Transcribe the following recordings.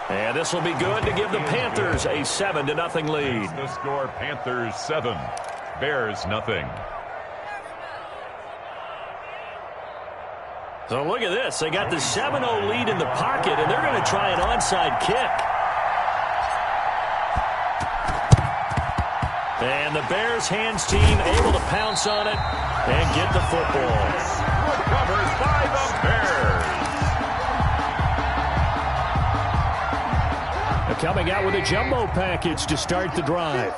And this will be good to give the Panthers a 7-0 lead. The score, Panthers 7, Bears nothing. So look at this. They got the 7-0 lead in the pocket, and they're going to try an onside kick. And the Bears hands team able to pounce on it and get the football. Recovered by the Bears. They're coming out with a jumbo package to start the drive.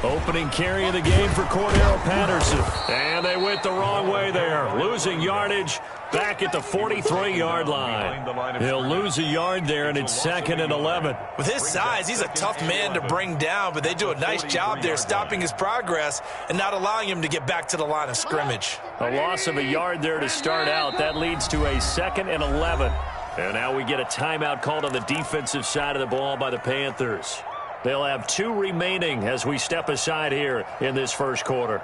Opening carry of the game for Cordero Patterson. And they went the wrong way there. Losing yardage back at the 43-yard line. He'll lose a yard there, and it's 2nd and 11. With his size, he's a tough man to bring down, but they do a nice job there stopping his progress and not allowing him to get back to the line of scrimmage. A loss of a yard there to start out. That leads to a 2nd and 11. And now we get a timeout called on the defensive side of the ball by the Panthers. They'll have 2 remaining as we step aside here in this first quarter.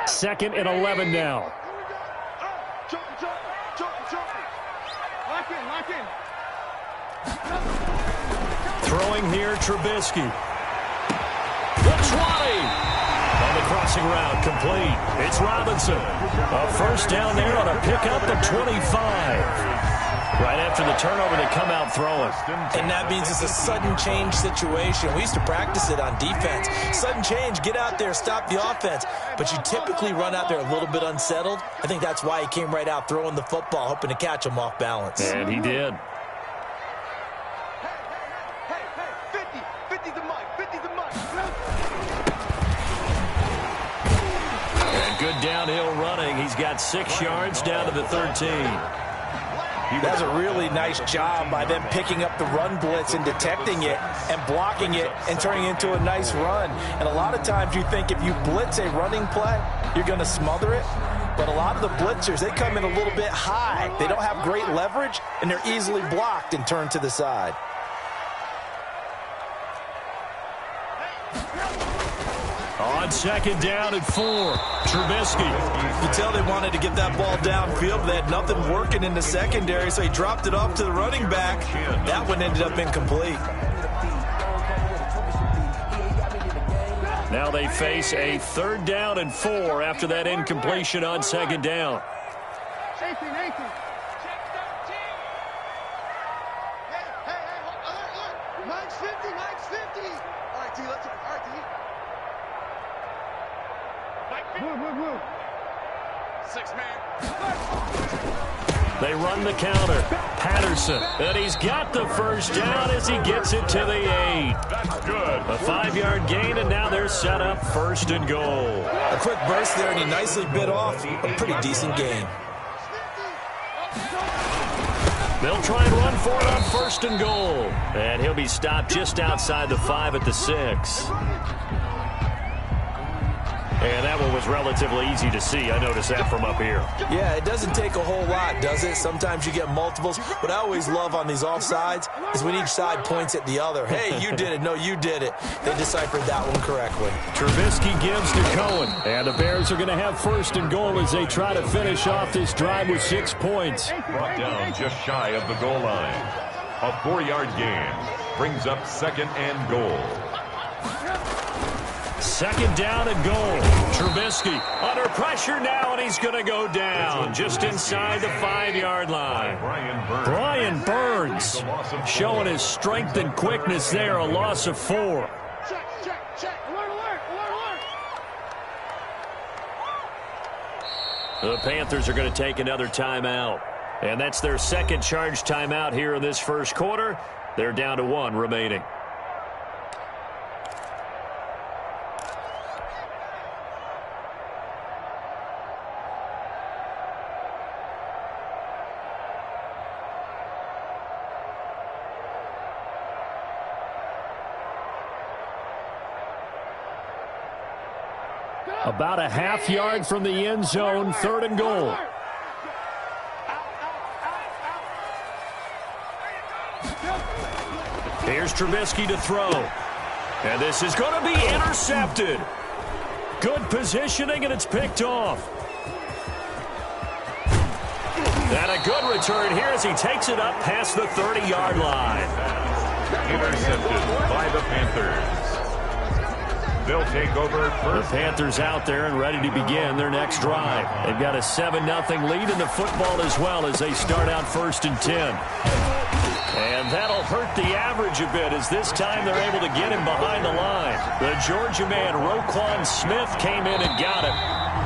Second and 11 now. Throwing here, Trubisky. The 20. On the crossing route, complete. It's Robinson. A first down there on a pickup at 25. Right after the turnover, they come out throwing. And that means it's a sudden change situation. We used to practice it on defense. Sudden change, get out there, stop the offense. But you typically run out there a little bit unsettled. I think that's why he came right out throwing the football, hoping to catch him off balance. And he did. And good downhill running. He's got 6 yards down to the 13. That's a really nice job by them picking up the run blitz and detecting it and blocking it and turning it into a nice run. And a lot of times you think if you blitz a running play, you're going to smother it. But a lot of the blitzers, they come in a little bit high. They don't have great leverage, and they're easily blocked and turned to the side. On 2nd down and 4, Trubisky. You tell they wanted to get that ball downfield, but they had nothing working in the secondary, so he dropped it off to the running back. That one ended up incomplete. Now they face a 3rd down and 4 after that incompletion on 2nd down. They run the counter. Patterson. And he's got the first down as he gets it to the 8. That's good. A 5-yard gain, and now they're set up 1st and goal. A quick burst there, and he nicely bit off a pretty decent gain. They'll try and run for it on 1st and goal. And he'll be stopped just outside the 5 at the 6. And that one was relatively easy to see. I noticed that from up here. Yeah, it doesn't take a whole lot, does it? Sometimes you get multiples. What I always love on these offsides is when each side points at the other. Hey, you did it. No, you did it. They deciphered that one correctly. Trubisky gives to Cohen. And the Bears are going to have 1st and goal as they try to finish off this drive with 6 points. Brought down just shy of the goal line. A 4-yard gain brings up 2nd and goal. 2nd down and goal. Trubisky under pressure now, and he's going to go down just inside the 5-yard line. Brian Burns showing his strength and quickness there, a loss of 4. The Panthers are going to take another timeout, and that's their 2nd charge timeout here in this first quarter. They're down to 1 remaining. About a half yard from the end zone, 3rd and goal. Here's Trubisky to throw. And this is going to be intercepted. Good positioning, and it's picked off. And a good return here as he takes it up past the 30-yard line. Intercepted by the Panthers. They'll take over first. The Panthers out there and ready to begin their next drive. They've got a 7-0 lead in the football as well as they start out 1st and 10. And that'll hurt the average a bit as this time they're able to get him behind the line. The Georgia man, Roquan Smith, came in and got him.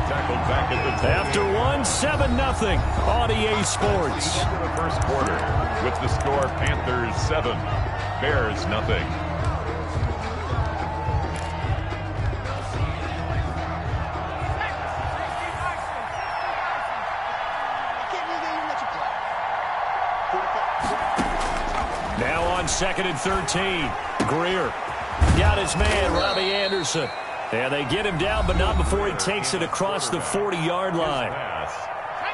Tackled back at the After 7-0 on EA Sports. Into the first quarter with the score Panthers 7, Bears nothing. Now on 2nd and 13. Greer got his man, Robbie Anderson. And they get him down, but not before he takes it across the 40-yard line.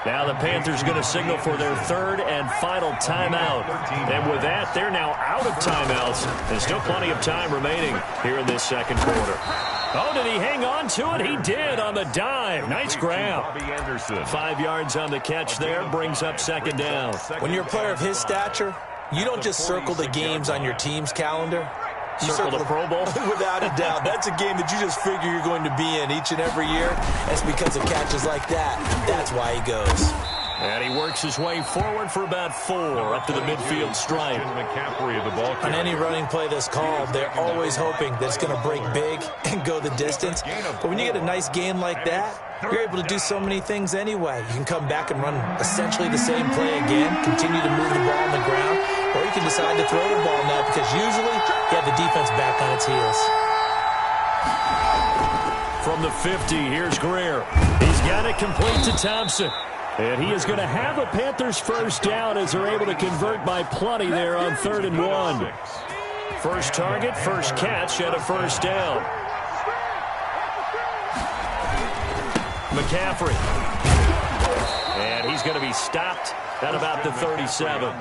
Now the Panthers going to signal for their 3rd and final timeout. And with that, they're now out of timeouts. And still plenty of time remaining here in this 2nd quarter. Oh, did he hang on to it? He did on the dive. Nice grab. 5 yards on the catch there. Brings up 2nd down. When you're a player of his stature, you don't just circle the games on your team's calendar. You circle the Pro Bowl? Without a doubt. That's a game that you just figure you're going to be in each and every year. It's because of catches like that. That's why he goes. And he works his way forward for about 4 up to the midfield stripe. On any running play that's called, they're always hoping that it's going to break big and go the distance. But when you get a nice game like that, you're able to do so many things anyway. You can come back and run essentially the same play again, continue to move the ball on the ground, or you can decide to throw the ball now because usually you have the defense back on its heels. From the 50, here's Greer. He's got it complete to Thompson. And he is going to have a Panthers 1st down as they're able to convert by plenty there on 3rd and 1. First target, first catch, and a 1st down. McCaffrey. And he's going to be stopped at about the 37.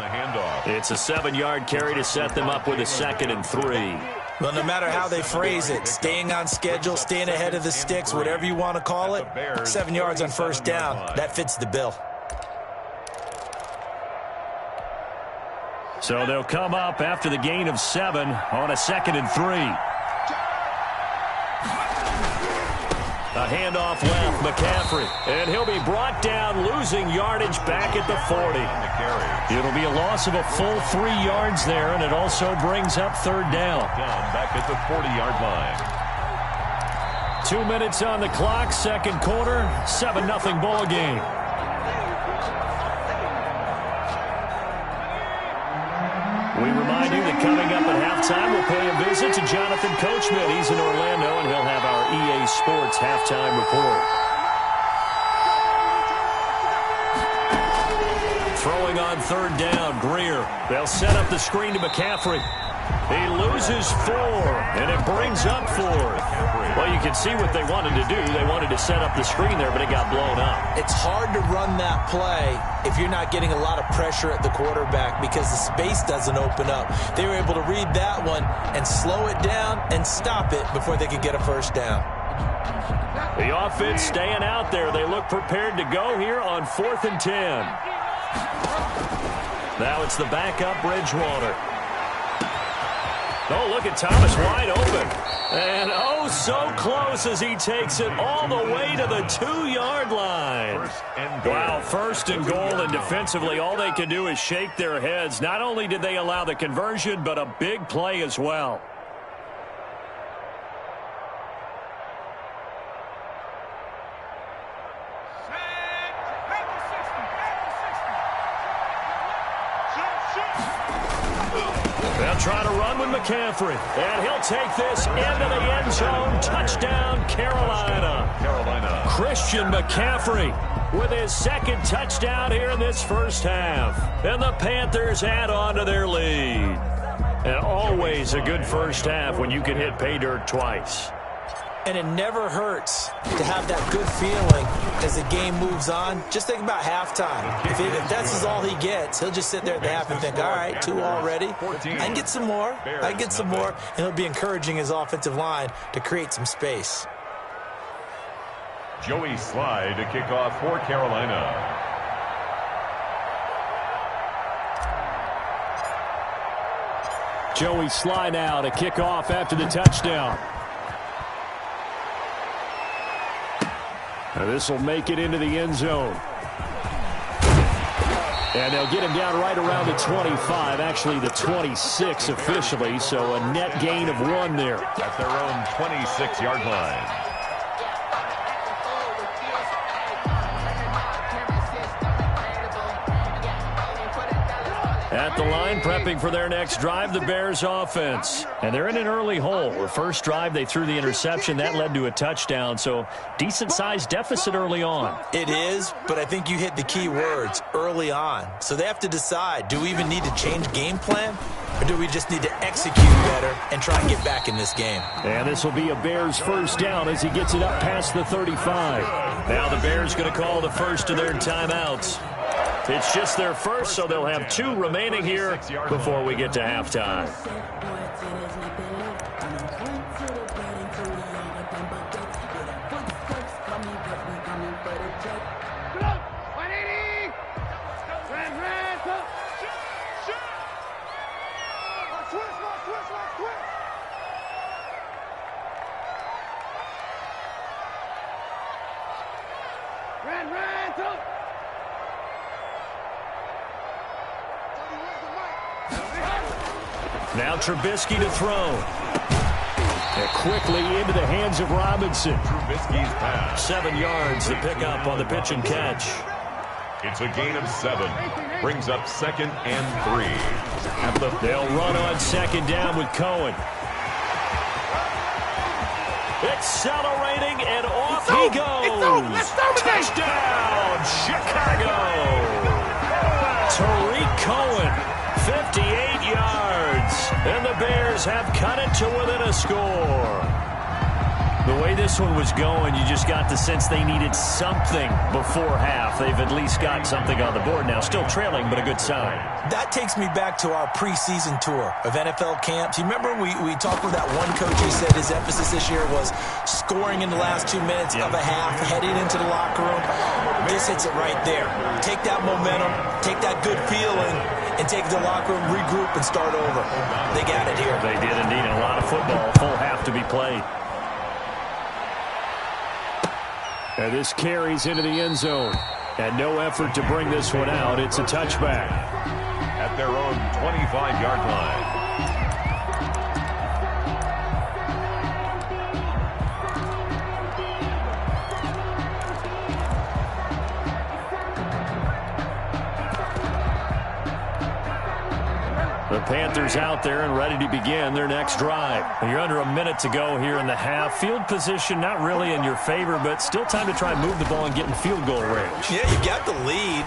It's a 7-yard carry to set them up with a 2nd and 3. Well, no matter how they phrase it, staying on schedule, staying ahead of the sticks, whatever you want to call it, 7 yards on 1st down, that fits the bill. So they'll come up after the gain of 7 on a 2nd and 3. A handoff left, McCaffrey. And he'll be brought down, losing yardage back at the 40. It'll be a loss of a full 3 yards there, and it also brings up 3rd down. Back at the 40-yard line. 2 minutes on the clock, 2nd quarter, 7-0 ball game. We remind you that coming up at halftime, we'll pay a visit to Jonathan Coachman. He's in Orlando, and he'll have our EA Sports halftime report. Throwing on 3rd down, Greer. They'll set up the screen to McCaffrey. He loses 4, and it brings up 4th. Well, you can see what they wanted to do. They wanted to set up the screen there, but it got blown up. It's hard to run that play if you're not getting a lot of pressure at the quarterback because the space doesn't open up. They were able to read that one and slow it down and stop it before they could get a 1st down. The offense staying out there. They look prepared to go here on 4th and 10. Now it's the backup Bridgewater. Oh, look at Thomas wide open. And oh, so close as he takes it all the way to the 2-yard line. Wow, 1st and goal, and defensively all they can do is shake their heads. Not only did they allow the conversion, but a big play as well. They'll try to run with McCaffrey, and he'll take this into the end zone. Touchdown, Carolina. Christian McCaffrey with his 2nd touchdown here in this 1st half. And the Panthers add on to their lead. And always a good 1st half when you can hit pay dirt twice. And it never hurts to have that good feeling as the game moves on. Just think about halftime. If that's all he gets, he'll just sit there at the half and think, all right, 2 already. I can get some more. I can get some more. And he'll be encouraging his offensive line to create some space. Joey Slye to kick off for Carolina. Joey Slye now to kick off after the touchdown. Now this will make it into the end zone. And they'll get him down right around the 25, actually the 26 officially, so a net gain of 1 there. At their own 26-yard line. At the line, prepping for their next drive, the Bears offense. And they're in an early hole. The first drive, they threw the interception. That led to a touchdown, so decent-sized deficit early on. It is, but I think you hit the key words, early on. So they have to decide, do we even need to change game plan? Or do we just need to execute better and try and get back in this game? And this will be a Bears first down as he gets it up past the 35. Now the Bears going to call the first of their timeouts. It's just their first, so they'll have 2 remaining here before we get to halftime. Now Trubisky to throw. And quickly into the hands of Robinson. Trubisky's pass. 7 yards to pick up on the pitch and catch. It's a gain of 7. Brings up 2nd and 3. They'll run on 2nd down with Cohen. Accelerating, and off he goes. Touchdown, Chicago. Tariq Cohen. 58 yards, and the Bears have cut it to within a score. The way this one was going, you just got the sense they needed something before half. They've at least got something on the board now. Still trailing, but a good sign. That takes me back to our preseason tour of NFL camps. You remember we talked with that one coach. He said his emphasis this year was scoring in the last 2 minutes of a half, heading into the locker room. This hits it right there. Take that momentum, take that good feeling, and take the locker room, regroup, and start over. They got it here. They did indeed. A lot of football, full half to be played. And this carries into the end zone. And no effort to bring this one out. It's a touchback. At their own 25-yard line. The Panthers out there and ready to begin their next drive. You're under a minute to go here in the half. Field position not really in your favor, but still time to try and move the ball and get in field goal range. Yeah, you got the lead.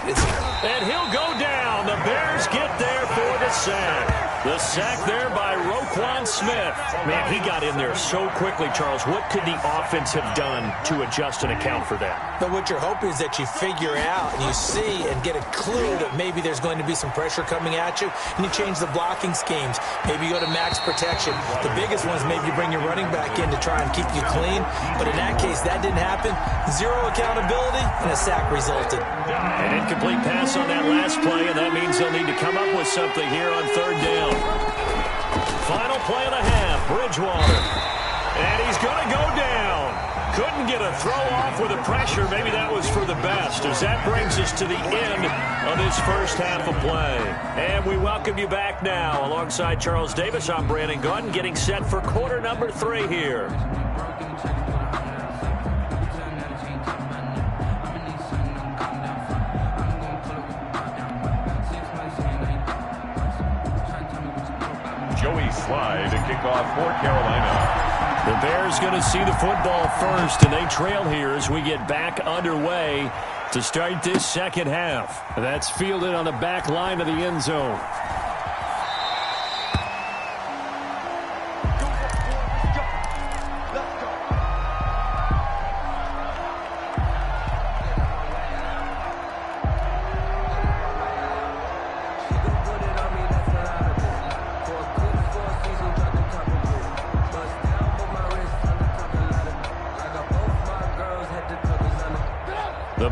And he'll go down. The Bears get there for the sack. The sack there by Roquan Smith. Man, he got in there so quickly, Charles. What could the offense have done to adjust and account for that? But what you're hoping is that you figure out and you see and get a clue that maybe there's going to be some pressure coming at you, and you change the blocking schemes. Maybe you go to max protection. The biggest one is maybe you bring your running back in to try and keep you clean. But in that case, that didn't happen. 0 accountability, and a sack resulted. An incomplete pass on that last play, and that means they'll need to come up with something here on 3rd down. Final play of the half, Bridgewater. And he's going to go down. Couldn't get a throw off with the pressure. Maybe that was for the best, as that brings us to the end of this first half of play. And we welcome you back now. Alongside Charles Davis, I'm Brandon Gaudin, getting set for quarter number 3 here. Joey Slye to kick off for Carolina. The Bears going to see the football first, and they trail here as we get back underway to start this second half. That's fielded on the back line of the end zone.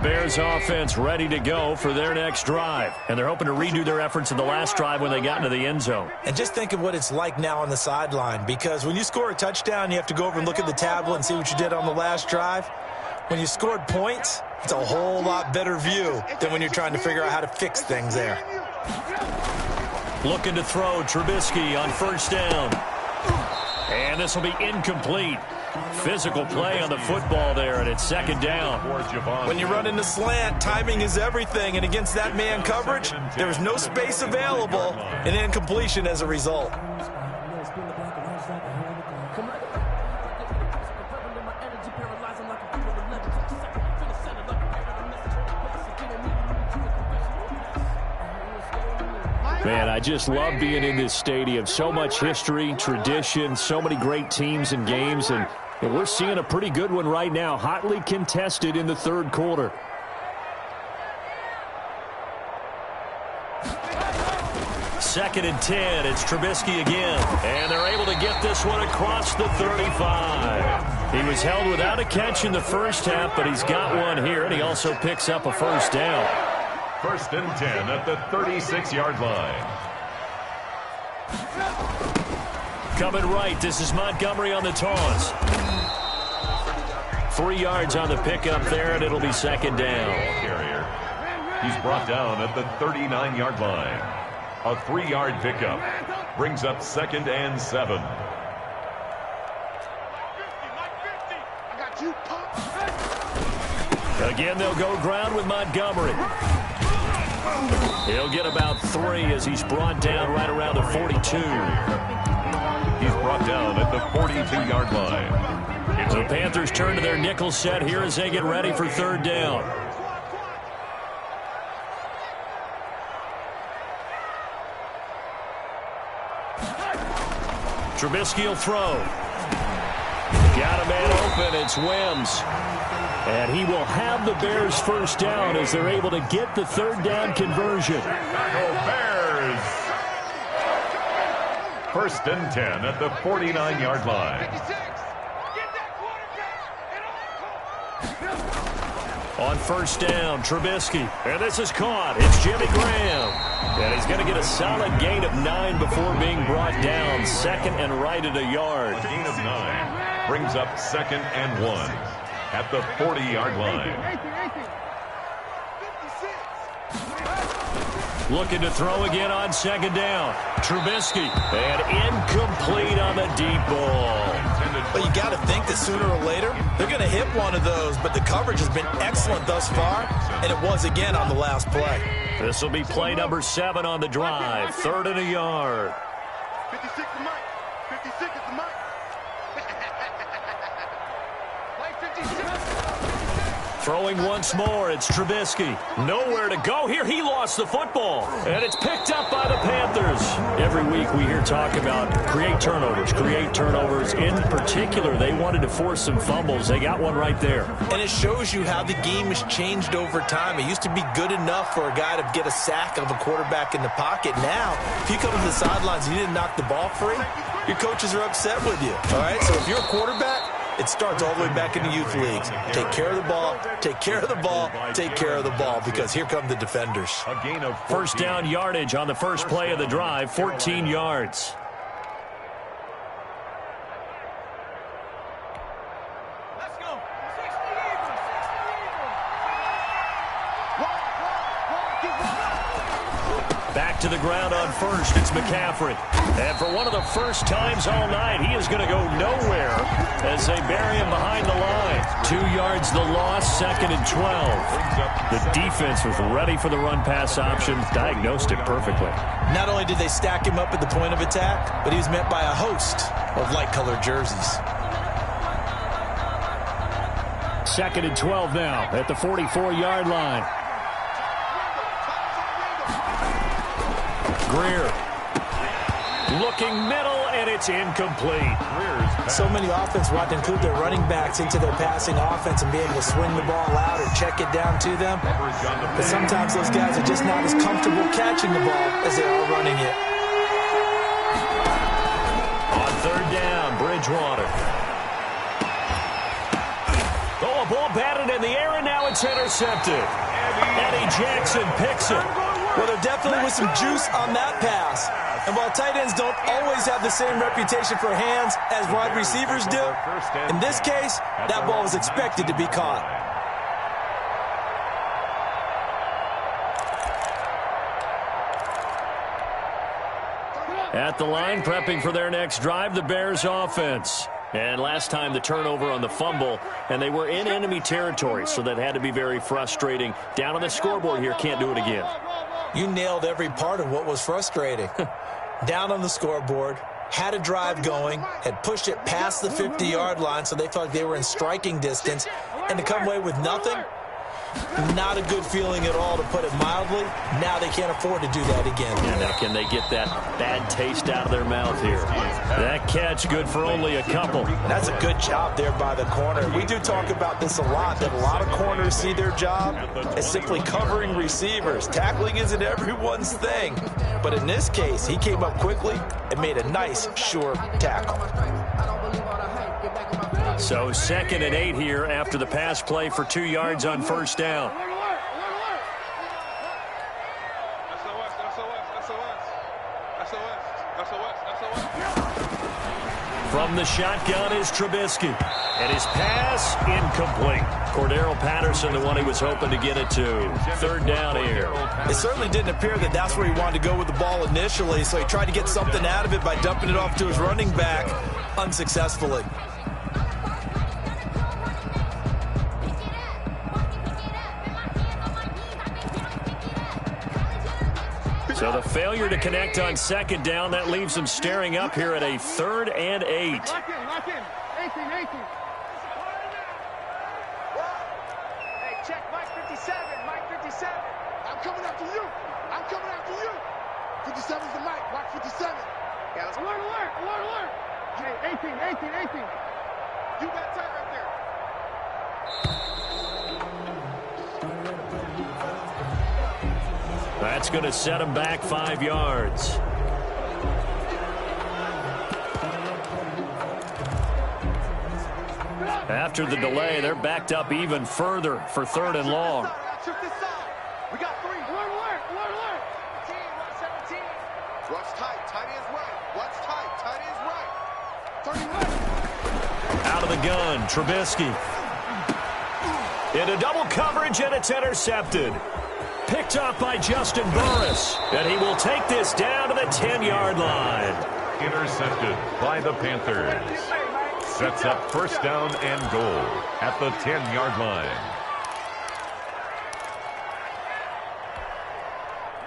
Bears offense ready to go for their next drive. And they're hoping to redo their efforts in the last drive when they got into the end zone. And just think of what it's like now on the sideline, because when you score a touchdown, you have to go over and look at the tablet and see what you did on the last drive. When you scored points, it's a whole lot better view than when you're trying to figure out how to fix things there. Looking to throw, Trubisky on first down. And this will be incomplete. Physical play on the football there, and it's second down. When you run into slant, timing is everything, and against that man coverage, there is no space available, and incompletion as a result. Man, I just love being in this stadium. So much history, tradition, so many great teams and games, and we're seeing a pretty good one right now, hotly contested in the third quarter. Second and 10, it's Trubisky again, and they're able to get this one across the 35. He was held without a catch in the first half, but he's got one here, and he also picks up a first down. First and 10 at the 36-yard line. Coming right, this is Montgomery on the toss. 3 yards on the pickup there, and it'll be second down. Carrier. He's brought down at the 39-yard line. A 3-yard pickup brings up second and 7. Again, they'll go ground with Montgomery. He'll get about 3 as he's brought down right around the 42. He's brought down at the 42-yard line. The Panthers turn to their nickel set here as they get ready for third down. Trubisky will throw. Got a man open. It's Wims. And he will have the Bears first down as they're able to get the third down conversion. Bears. First and 10 at the 49-yard line. On first down, Trubisky. And this is caught. It's Jimmy Graham. And he's going to get a solid gain of 9 before being brought down. Second and right at a yard. A gain of 9 brings up second and 1 at the 40-yard line. Looking to throw again on second down. Trubisky. And incomplete on the deep ball. But you got to think that sooner or later, they're going to hit one of those. But the coverage has been excellent thus far, and it was again on the last play. This will be play number 7 on the drive. Third and a yard. 56 is Mike. 56 is the Mike. Throwing once more, it's Trubisky. Nowhere to go here. He lost the football. And it's picked up by the Panthers. Every week we hear talk about create turnovers. In particular, they wanted to force some fumbles. They got one right there. And it shows you how the game has changed over time. It used to be good enough for a guy to get a sack of a quarterback in the pocket. Now, if you come to the sidelines and you didn't knock the ball free, your coaches are upset with you. All right, so if you're a quarterback, it starts all the way back in the youth leagues. Take care of the ball, take care of the ball, take care of the ball, because here come the defenders. A gain of 14. First down yardage on the first play of the drive, 14 yards. Let's go. Back to the ground on first, it's McCaffrey. And for one of the first times all night, he is going to go nowhere as they bury him behind the line. 2 yards the loss, second and 12. The defense was ready for the run-pass option, diagnosed it perfectly. Not only did they stack him up at the point of attack, but he was met by a host of light-colored jerseys. Second and 12 now at the 44-yard line. Greer. Looking middle, and it's incomplete. So many offenses want to include their running backs into their passing offense and be able to swing the ball out or check it down to them. But sometimes those guys are just not as comfortable catching the ball as they are running it. On third down, Bridgewater. Oh, A ball batted in the air, and now it's intercepted. Eddie Jackson picks it. Well, there definitely was some juice on that pass. And while tight ends don't always have the same reputation for hands as wide receivers do, in this case, that ball was expected to be caught. At the line, prepping for their next drive, the Bears offense. And last time the turnover on the fumble, and they were in enemy territory, so that had to be very frustrating. Down on the scoreboard here, can't do it again. You nailed every part of what was frustrating. Down on the scoreboard, had a drive going, had pushed it past the 50-yard line, so they felt like they were in striking distance, and to come away with nothing, not a good feeling at all, to put it mildly. Now they can't afford to do that again. And now can they get that bad taste out of their mouth here? That catch good for only a couple. That's a good job there by the corner. We do talk about this a lot, that a lot of corners see their job as simply covering receivers. Tackling isn't everyone's thing. But in this case, he came up quickly and made a nice, sure tackle. So 2nd and 8 here after the pass play for 2 yards on first down. From the shotgun is Trubisky. And his pass incomplete. Cordero Patterson, the one he was hoping to get it to. 3rd down here. It certainly didn't appear that that's where he wanted to go with the ball initially, so he tried to get something out of it by dumping it off to his running back unsuccessfully. So the failure to connect on 2nd down, that leaves them staring up here at a 3rd and 8. Lock in. 18. Hey, check Mike 57. Mike 57. I'm coming after you. 57's the mic. Mike 57. Yeah, let's alert. Hey, 18. You got tight right there. That's going to set him back 5 yards. After the delay, they're backed up even further for 3rd and long. We got 3. Alert. 17. Watch tight. Tight ends right. Watch tight. Tight ends right. 31. Out of the gun, Trubisky. Into double coverage, and it's intercepted. Picked up by Justin Burris, and he will take this down to the 10-yard line. Intercepted by the Panthers. Sets up first down and goal at the 10-yard line.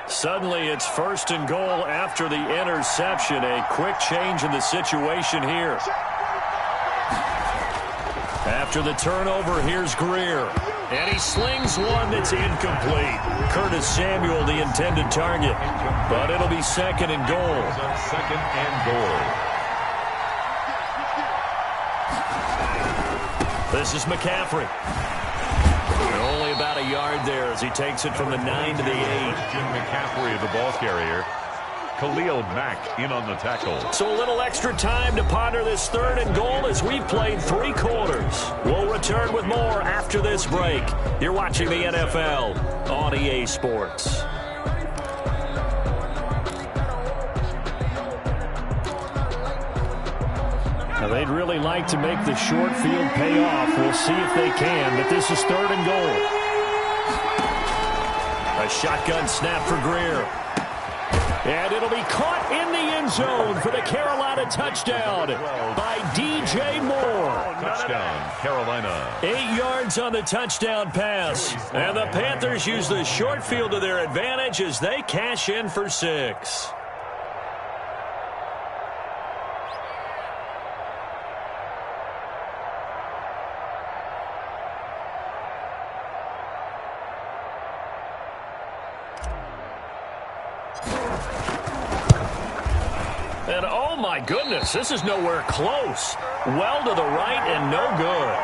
Suddenly, it's 1st and goal after the interception. A quick change in the situation here. After the turnover, here's Greer. And he slings one that's incomplete. Curtis Samuel, the intended target. But it'll be 2nd and goal. 2nd and goal. This is McCaffrey. Only about a yard there as he takes it from the 9 to the 8. Jim McCaffrey, the ball carrier. Khalil Mack in on the tackle. So a little extra time to ponder this 3rd and goal as we've played 3 quarters. We'll return with more after this break. You're watching the NFL on EA Sports. Now they'd really like to make the short field pay off. We'll see if they can, but this is 3rd and goal. A shotgun snap for Greer. And it'll be caught in the end zone for the Carolina touchdown by DJ Moore. Touchdown, Carolina. 8 yards on the touchdown pass. And the Panthers use the short field to their advantage as they cash in for 6. And oh my goodness, this is nowhere close. Well to the right and no good.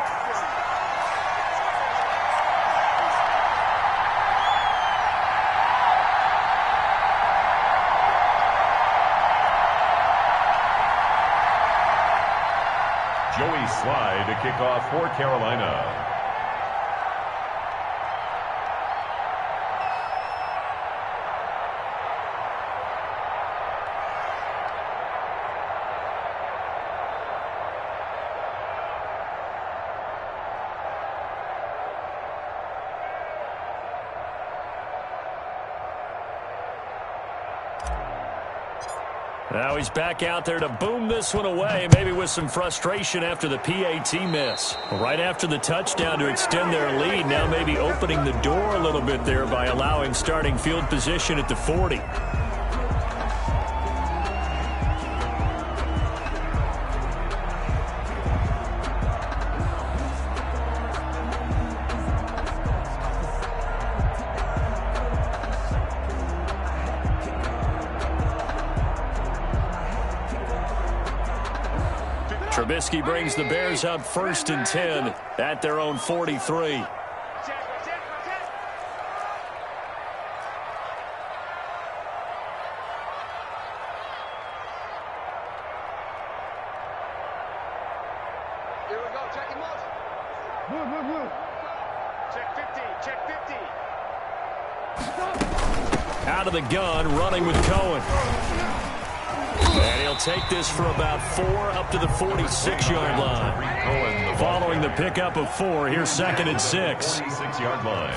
Joey Slye to kick off for Carolina. Now he's back out there to boom this one away, maybe with some frustration after the PAT miss. Right after the touchdown to extend their lead, now maybe opening the door a little bit there by allowing starting field position at the 40. Trubisky brings the Bears up 1st and 10 at their own 43. Here we go. Check him out. Move. Check 50. Check 50. Out of the gun, running with Cohen. And he'll take this for about 4 up to the 46-yard line. Following the pickup of 4, here's 2nd and 6. 46-yard line.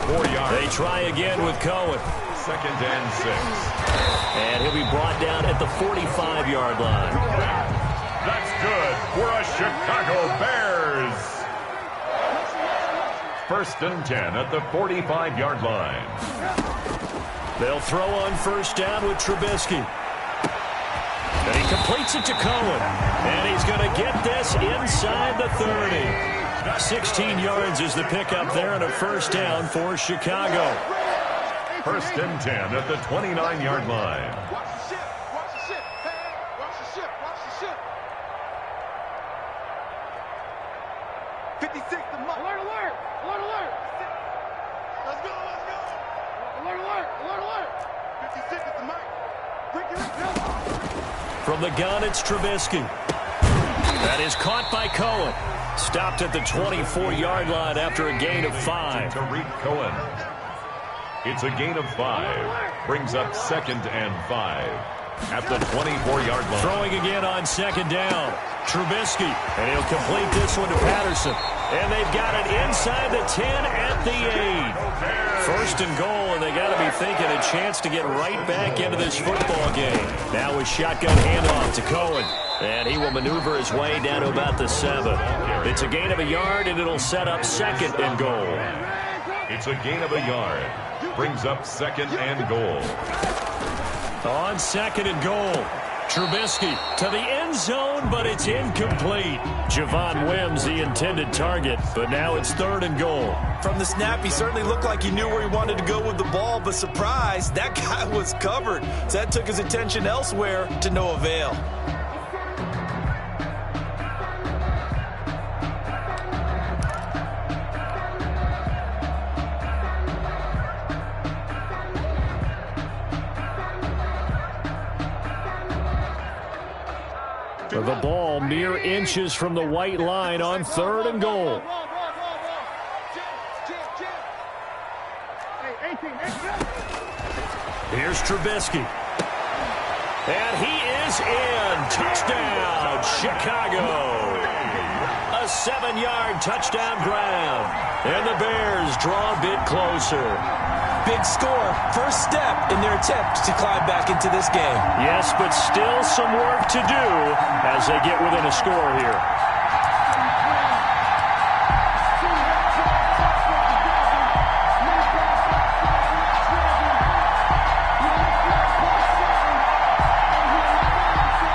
4 yards. They try again with Cohen. 2nd and 6. And he'll be brought down at the 45-yard line. That's good for a Chicago Bears. 1st and 10 at the 45-yard line. They'll throw on 1st down with Trubisky. And he completes it to Cohen. And he's going to get this inside the 30. 16 yards is the pickup there and a 1st down for Chicago. 1st and 10 at the 29-yard line. Watch the ship. Watch the ship. Hey, watch the ship. Watch the ship. 56 to Mike. Alert, alert. Alert, alert. Let's go. Alert, alert. Alert, alert. 56 is the Mike. Quick, From the gun, it's Trubisky. That is caught by Cohen. Stopped at the 24-yard line after a gain of 5. Tariq Cohen. It's a gain of 5. Brings up 2nd and 5 at the 24-yard line. Throwing again on 2nd down. Trubisky. And he'll complete this one to Patterson. And they've got it inside the 10 at the 8. 1st and goal, and they got to be thinking a chance to get right back into this football game. Now with shotgun handoff to Cohen. And he will maneuver his way down to about the 7. It's a gain of a yard, and it'll set up 2nd and goal. It's a gain of a yard. Brings up 2nd and goal. On 2nd and goal. Trubisky to the end zone, but it's incomplete. Javon Wims, the intended target, but now it's 3rd and goal. From the snap, he certainly looked like he knew where he wanted to go with the ball, but surprise, that guy was covered. So that took his attention elsewhere to no avail. The ball mere inches from the white line on 3rd and goal. Here's Trubisky. And he is in. Touchdown, Chicago. A 7-yard touchdown grab. And the Bears draw a bit closer. Big score, first step in their attempt to climb back into this game. Yes, but still some work to do as they get within a score here.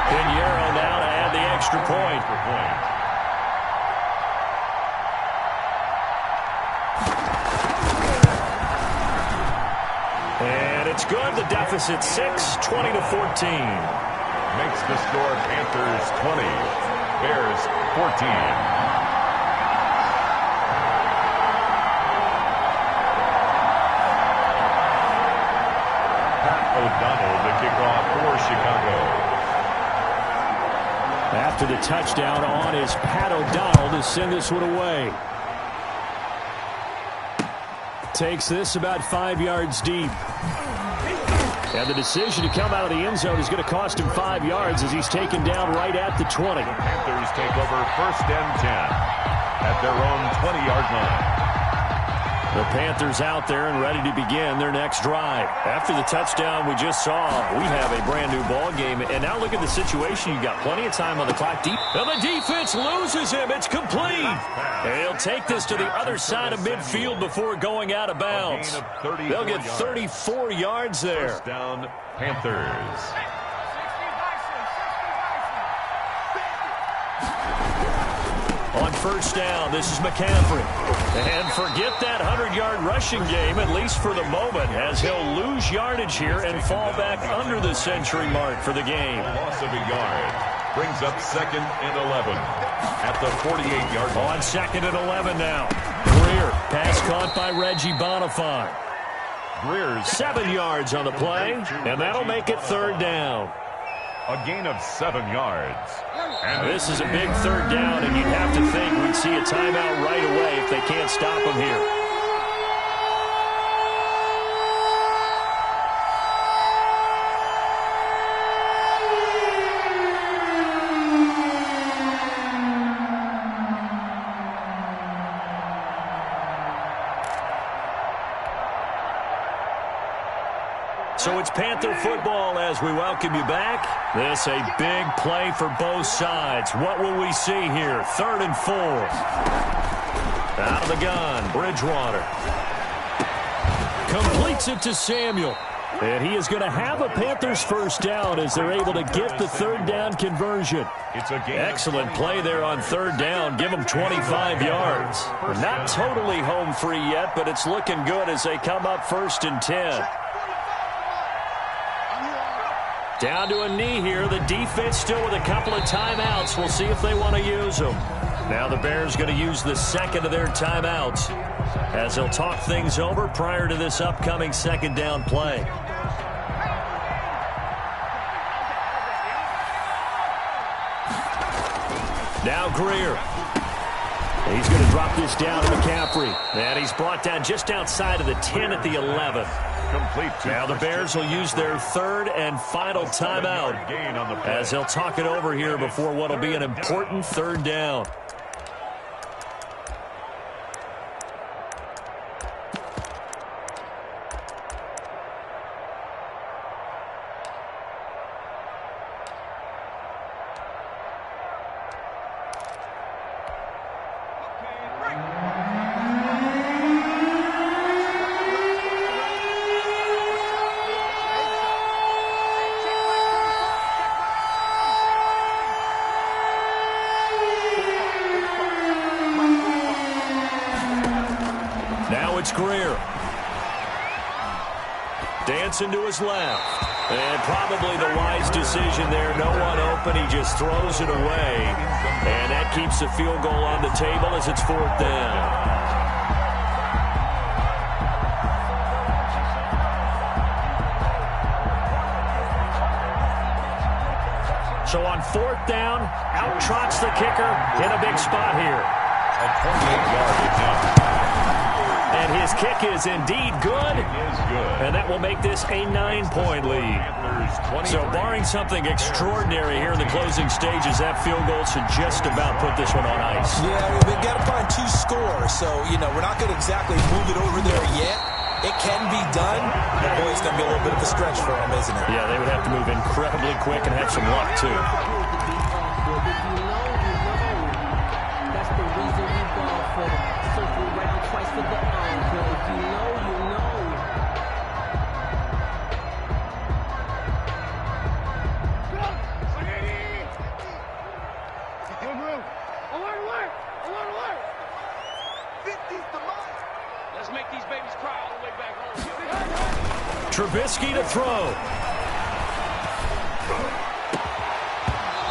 Pinheiro now to add the extra point. And it's good. The deficit 6, 20-14. Makes the score Panthers 20, Bears 14. Pat O'Donnell the kickoff for Chicago. After the touchdown on is Pat O'Donnell to send this one away. Takes this about 5 yards deep. And the decision to come out of the end zone is going to cost him 5 yards as he's taken down right at the 20. The Panthers take over 1st and 10 at their own 20-yard line. The Panthers out there and ready to begin their next drive. After the touchdown we just saw, we have a brand-new ball game. And now look at the situation. You've got plenty of time on the clock. And the defense loses him. It's complete. And he'll take this to the other side of midfield before going out of bounds. They'll get 34 yards there. First down, Panthers. On first down, this is McCaffrey. And forget that 100-yard rushing game, at least for the moment, as he'll lose yardage here and fall back under the century mark for the game. Loss of a yard brings up 2nd and 11 at the 48-yard line. On 2nd and 11 now. Greer, pass caught by Reggie Bonifant. Greer's 7 yards on the play, and that'll make it 3rd down. A gain of 7 yards. And this is a big 3rd down, and you'd have to think we'd see a timeout right away if they can't stop him here. So it's Panther football as we welcome you back. This a big play for both sides. What will we see here? 3rd and 4. Out of the gun, Bridgewater. Completes it to Samuel. And he is going to have a Panthers first down as they're able to get the 3rd down conversion. Excellent play there on 3rd down. Give them 25 yards. Not totally home free yet, but it's looking good as they come up 1st and 10. Down to a knee here. The defense still with a couple of timeouts. We'll see if they want to use them. Now the Bears going to use the 2nd of their timeouts as they'll talk things over prior to this upcoming 2nd down play. Now Greer. He's going to drop this down to McCaffrey. And he's brought down just outside of the 10 at the 11. Now the Bears will use their 3rd and final timeout as they'll talk it over here before what will be an important 3rd down. It's Greer. Dancing to his left. And probably the wise decision there. No one open. He just throws it away. And that keeps the field goal on the table as it's 4th down. So on 4th down, out trots the kicker in a big spot here. A 28-yard attempt. And his kick is indeed good. And that will make this a 9-point lead. So barring something extraordinary here in the closing stages, that field goal should just about put this one on ice. Yeah, we've got to find 2 scores. So, we're not going to exactly move it over there yet. It can be done, but boy, it's going to be a little bit of a stretch for them, isn't it? Yeah, they would have to move incredibly quick and have some luck, too. That's the reason we ball for circle round twice for the encore. If you know, you know. Alert, alert! Alert, alert! 50's the mark. Let's make these babies cry all the way back home. Trubisky to throw.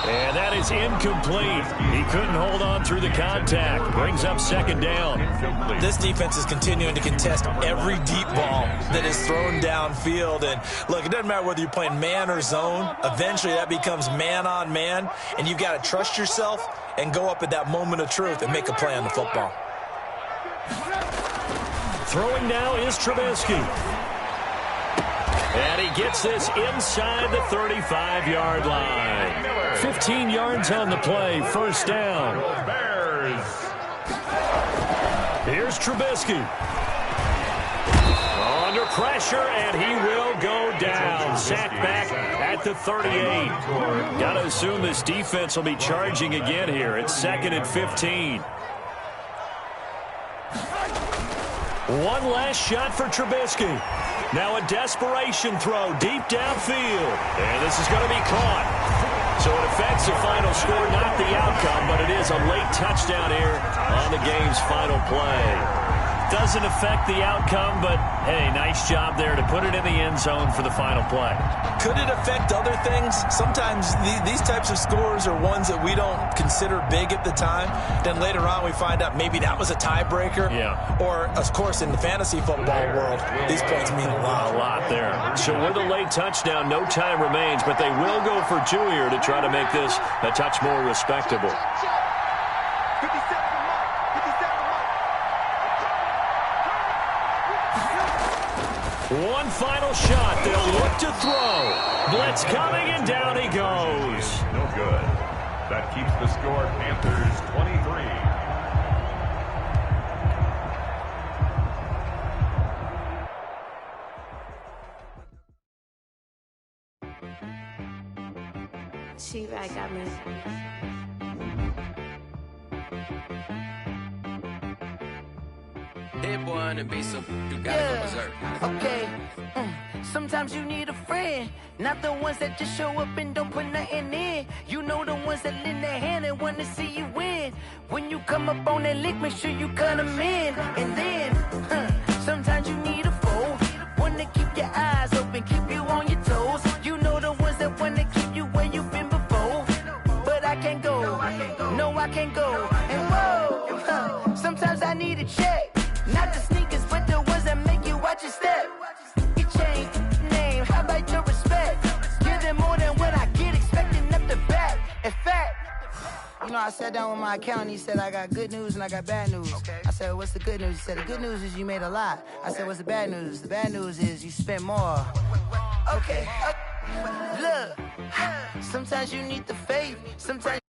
And that is incomplete. He couldn't hold on through the contact. Brings up 2nd down. This defense is continuing to contest every deep ball that is thrown downfield. And look, it doesn't matter whether you're playing man or zone. Eventually that becomes man on man. And you've got to trust yourself and go up at that moment of truth and make a play on the football. Throwing now is Trubisky. And he gets this inside the 35-yard line. 15 yards on the play, 1st down. Bears. Here's Trubisky. pressure, and he will go down. Sacked back at the 38. Got to assume this defense will be charging again here. It's 2nd and 15. One last shot for Trubisky. Now a desperation throw deep downfield. And this is going to be caught. So it affects the final score, not the outcome, but it is a late touchdown here on the game's final play. Doesn't affect the outcome, but, hey, nice job there to put it in the end zone for the final play. Could it affect other things? Sometimes these types of scores are ones that we don't consider big at the time. Then later on we find out maybe that was a tiebreaker. Yeah. Or, of course, in the fantasy football world, these points mean a lot. A lot there. So with a late touchdown, no time remains, but they will go for two here to try to make this a touch more respectable. One final shot. They'll look to throw. Blitz coming, and down he goes. No good. That keeps the score Panthers 23. She-Rag got me. Hit boy on the beat, so you gotta go berserk. Okay. Sometimes you need a friend, not the ones that just show up and don't put nothing in. You know the ones that lend their hand and want to see you win. When you come up on that lick, make sure you cut them in. And then, sometimes you need a foe, one to keep your eyes open, keep you on your toes. You know the ones that want to keep you where you've been before. But I can't go, no I can't go. And whoa, sometimes I need a check. Not the sneakers, but the ones that make you watch your step. You change name, how about your respect? Give them more than what I get, expecting up the back. In fact, you know, I sat down with my accountant. He said, I got good news and I got bad news. I said, what's the good news? He said, the good news is you made a lot. I said, what's the bad news? The bad news is you spent more. Okay. Look, sometimes you need the faith. Sometimes